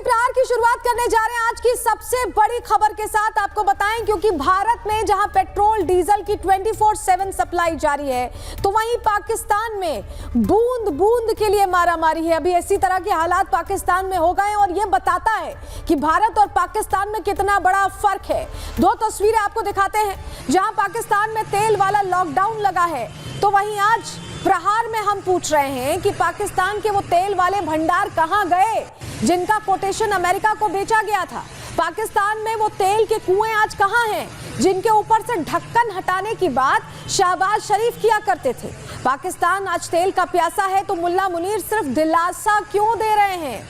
प्रहार की शुरुआत करने जा रहे हैं आज की सबसे बड़ी खबर के साथ। आपको बताएं क्योंकि भारत में जहां पेट्रोल डीजल की 24/7 सप्लाई जारी है, तो वहीं पाकिस्तान में बूंद बूंद के लिए मारामारी है। अभी इसी तरह के हालात पाकिस्तान में हो गए और यह बताता है कि भारत और पाकिस्तान में कितना बड़ा फर्क है। दो तस्वीरें आपको दिखाते हैं। जहां पाकिस्तान में तेल वाला लॉकडाउन लगा है, तो वहीं आज प्रहार में हम पूछ रहे हैं कि पाकिस्तान के वो तेल वाले भंडार कहां गए जिनका कोटेशन अमेरिका को बेचा गया था। पाकिस्तान में वो तेल के कुएं आज कहां हैं जिनके ऊपर से ढक्कन हटाने की बात शहबाज शरीफ किया करते थे। पाकिस्तान आज तेल का प्यासा है, तो मुल्ला मुनीर सिर्फ दिलासा क्यों दे रहे हैं?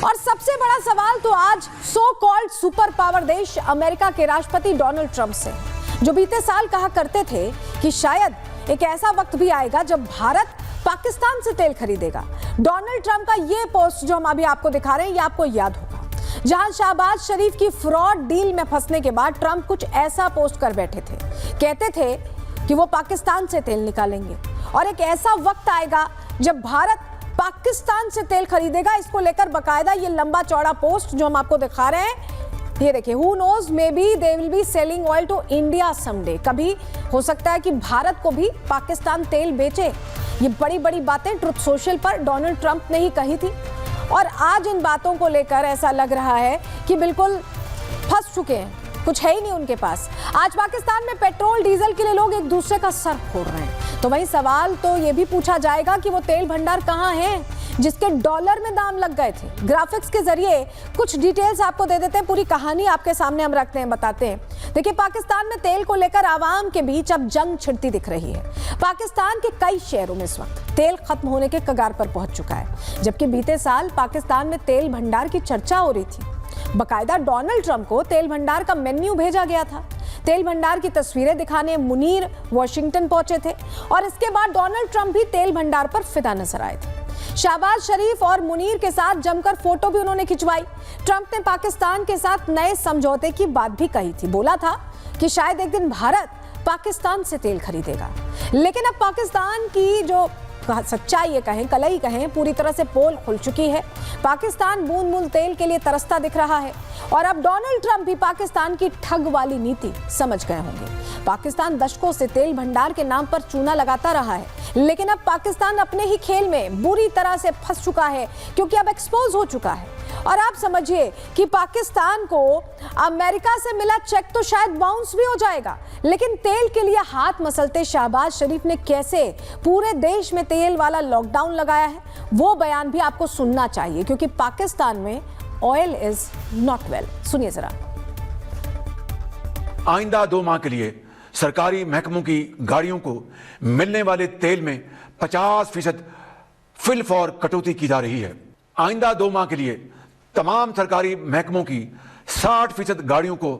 और सबसे बड़ा सवाल तो आज सो कॉल्ड सुपर पावर देश अमेरिका के राष्ट्रपति डोनाल्ड ट्रंप से, जो बीते साल कहा करते थे कि शायद एक ऐसा वक्त भी आएगा जब भारत पाकिस्तान से तेल खरीदेगा। डोनाल्ड ट्रंप का ये पोस्ट जो हम अभी आपको दिखा रहे हैं, ये आपको याद होगा, जहां शहबाज शरीफ की फ्रॉड डील में फंसने के बाद ट्रंप कुछ ऐसा पोस्ट कर बैठे थे। कहते थे कि वो पाकिस्तान से तेल निकालेंगे और एक ऐसा वक्त आएगा जब भारत पाकिस्तान से तेल खरीदेगा। इसको लेकर बकायदा ये लंबा चौड़ा पोस्ट जो हम आपको दिखा रहे हैं, ये देखिए, who knows maybe they will be selling oil to India someday. कभी हो सकता है कि भारत को भी पाकिस्तान तेल बेचे। ये बड़ी बड़ी बातें ट्रुथ सोशल पर डोनाल्ड ट्रंप ने ही कही थी और आज इन बातों को लेकर ऐसा लग रहा है कि बिल्कुल फंस चुके हैं, कुछ है ही नहीं उनके पास। आज पाकिस्तान में पेट्रोल डीजल के लिए लोग एक दूसरे का सर फोड़ रहे हैं, तो वही सवाल तो ये भी पूछा जाएगा कि वो तेल भंडार कहाँ हैं जिसके डॉलर में दाम लग गए थे। ग्राफिक्स के जरिए कुछ डिटेल्स आपको दे देते हैं, पूरी कहानी आपके सामने हम रखते हैं, बताते हैं। देखिए, पाकिस्तान में तेल को लेकर आवाम के बीच अब जंग छिड़ती दिख रही है। पाकिस्तान के कई शहरों में इस वक्त तेल खत्म होने के कगार पर पहुंच चुका है, जबकि बीते साल पाकिस्तान में तेल भंडार की चर्चा हो रही थी। बकायदा डोनाल्ड ट्रंप को तेल भंडार का मेन्यू भेजा गया था। तेल भंडार की तस्वीरें दिखाने मुनीर वॉशिंगटन पहुंचे थे और इसके बाद डोनाल्ड ट्रंप भी तेल भंडार पर फिदा नजर आए थे। शहबाज शरीफ और मुनीर के साथ जमकर फोटो भी उन्होंने खिंचवाई। ट्रंप ने पाकिस्तान के साथ नए समझौते की बात भी कही थी। बोला था कि शायद एक दिन भारत पाकिस्तान से तेल खरीदेगा। लेकिन अब पाकिस्तान की जो सच्चाई ये कहें, कलई कहें, पूरी तरह से पोल खुल चुकी है। पाकिस्तान बूंद बूंद तेल के लिए तरसता दिख रहा है और अब डोनाल्ड ट्रंप भी पाकिस्तान की ठग वाली नीति समझ गए होंगे। पाकिस्तान दशकों से तेल भंडार के नाम पर चूना लगाता रहा है, लेकिन अब पाकिस्तान अपने ही खेल में बुरी तरह से फंस चुका है, क्योंकि अब एक्सपोज हो चुका है। और आप समझिए कि पाकिस्तान को अमेरिका से मिला चेक तो शायद बाउंस भी हो जाएगा, लेकिन तेल के लिए हाथ मसलते शहबाज शरीफ ने कैसे पूरे देश में तेल वाला लॉकडाउन लगाया है, वो बयान भी आपको सुनना चाहिए, क्योंकि पाकिस्तान में ऑयल इज नॉट वेल। सुनिए जरा। आइंदा 2 माह के लिए सरकारी महकमों की गाड़ियों को मिलने वाले तेल में 50% फिल फॉर कटौती की जा रही है। आइंदा 2 माह के लिए तमाम सरकारी महकमों की 60% गाड़ियों को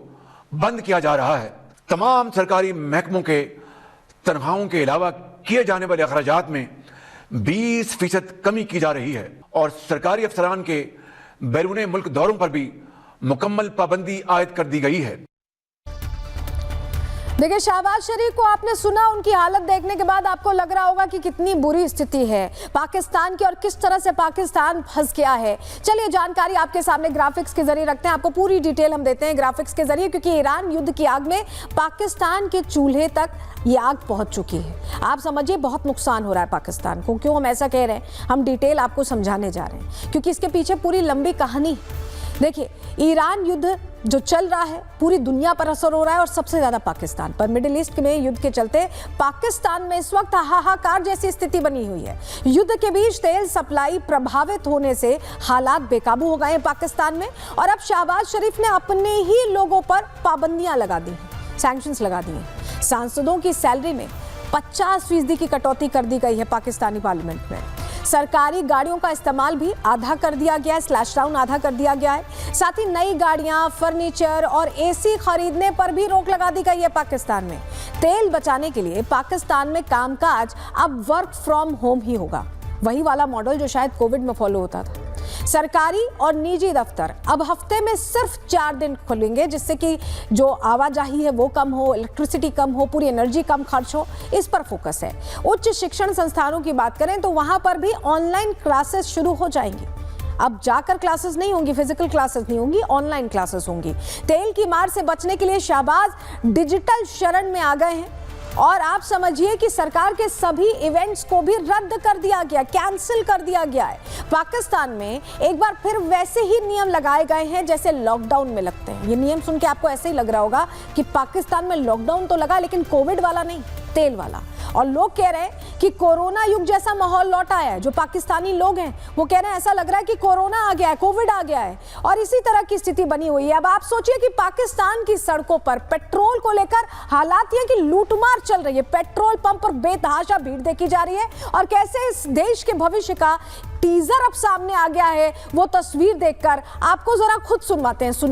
बंद किया जा रहा है। तमाम सरकारी महकमों के तनख्वाहों के अलावा किए जाने वाले अखराजात में 20% कमी की जा रही है और सरकारी अफसरान के बैरूने मुल्क दौरों पर भी मुकम्मल पाबंदी आयद कर दी गई है। देखिए, शहबाज शरीफ को आपने सुना, उनकी हालत देखने के बाद आपको लग रहा होगा कि कितनी बुरी स्थिति है पाकिस्तान की और किस तरह से पाकिस्तान फंस गया है। चलिए, जानकारी आपके सामने ग्राफिक्स के जरिए रखते हैं, आपको पूरी डिटेल हम देते हैं ग्राफिक्स के जरिए, क्योंकि ईरान युद्ध की आग में पाकिस्तान के चूल्हे तक ये आग पहुंच चुकी है। आप समझिए बहुत नुकसान हो रहा है पाकिस्तान को। क्यों हम ऐसा कह रहे हैं, हम डिटेल आपको समझाने जा रहे हैं, क्योंकि इसके पीछे पूरी लंबी कहानी। देखिए, ईरान युद्ध जो चल रहा है पूरी दुनिया पर असर हो रहा है और सबसे ज्यादा पाकिस्तान पर। मिडिल ईस्ट में युद्ध के चलते पाकिस्तान में इस वक्त हाहाकार जैसी स्थिति बनी हुई है। युद्ध के बीच तेल सप्लाई प्रभावित होने से हालात बेकाबू हो गए हैं पाकिस्तान में और अब शहबाज शरीफ ने अपने ही लोगों पर पाबंदियां लगा दी हैं, सैंक्शंस लगा दी हैं। सांसदों की सैलरी में 50% की कटौती कर दी गई है पाकिस्तानी पार्लियामेंट में। सरकारी गाड़ियों का इस्तेमाल भी आधा कर दिया गया है, स्लैश डाउन आधा कर दिया गया है। साथ ही नई गाड़ियां, फर्नीचर और एसी खरीदने पर भी रोक लगा दी गई है पाकिस्तान में। तेल बचाने के लिए पाकिस्तान में कामकाज अब वर्क फ्रॉम होम ही होगा, वही वाला मॉडल जो शायद कोविड में फॉलो होता था। सरकारी और निजी दफ्तर अब हफ्ते में सिर्फ 4 दिन खुलेंगे, जिससे कि जो आवाजाही है वो कम हो, इलेक्ट्रिसिटी कम हो, पूरी एनर्जी कम खर्च हो, इस पर फोकस है। उच्च शिक्षण संस्थानों की बात करें तो वहां पर भी ऑनलाइन क्लासेस शुरू हो जाएंगी। अब जाकर क्लासेस नहीं होंगी, फिजिकल क्लासेस नहीं होंगी, ऑनलाइन क्लासेस होंगी। तेल की मार से बचने के लिए शहबाज डिजिटल शरण में आ गए हैं और आप समझिए कि सरकार के सभी इवेंट्स को भी रद्द कर दिया गया, कैंसिल कर दिया गया है। पाकिस्तान में एक बार फिर वैसे ही नियम लगाए गए हैं जैसे लॉकडाउन में लगते हैं। ये नियम सुन के आपको ऐसे ही लग रहा होगा कि पाकिस्तान में लॉकडाउन तो लगा लेकिन कोविड वाला नहीं, तेल वाला। और लोग कह रहे हैं कि कोरोना युग जैसा माहौल लौट आया है। जो पाकिस्तानी लोग हैं वो कह रहे हैं ऐसा लग रहा है कि कोरोना आ गया है, कोविड आ गया है, और इसी तरह की स्थिति बनी हुई है। अब आप सोचिए कि पाकिस्तान की सड़कों पर पेट्रोल को लेकर हालात ये कि लूटमार चल रही है। पेट्रोल पंप पर बेतहाशा भीड़ देखी जा रही है और कैसे इस देश के भविष्य का टीजर अब सामने आ गया है, वो तस्वीर देखकर आपको जरा खुद सुनवाते हैं।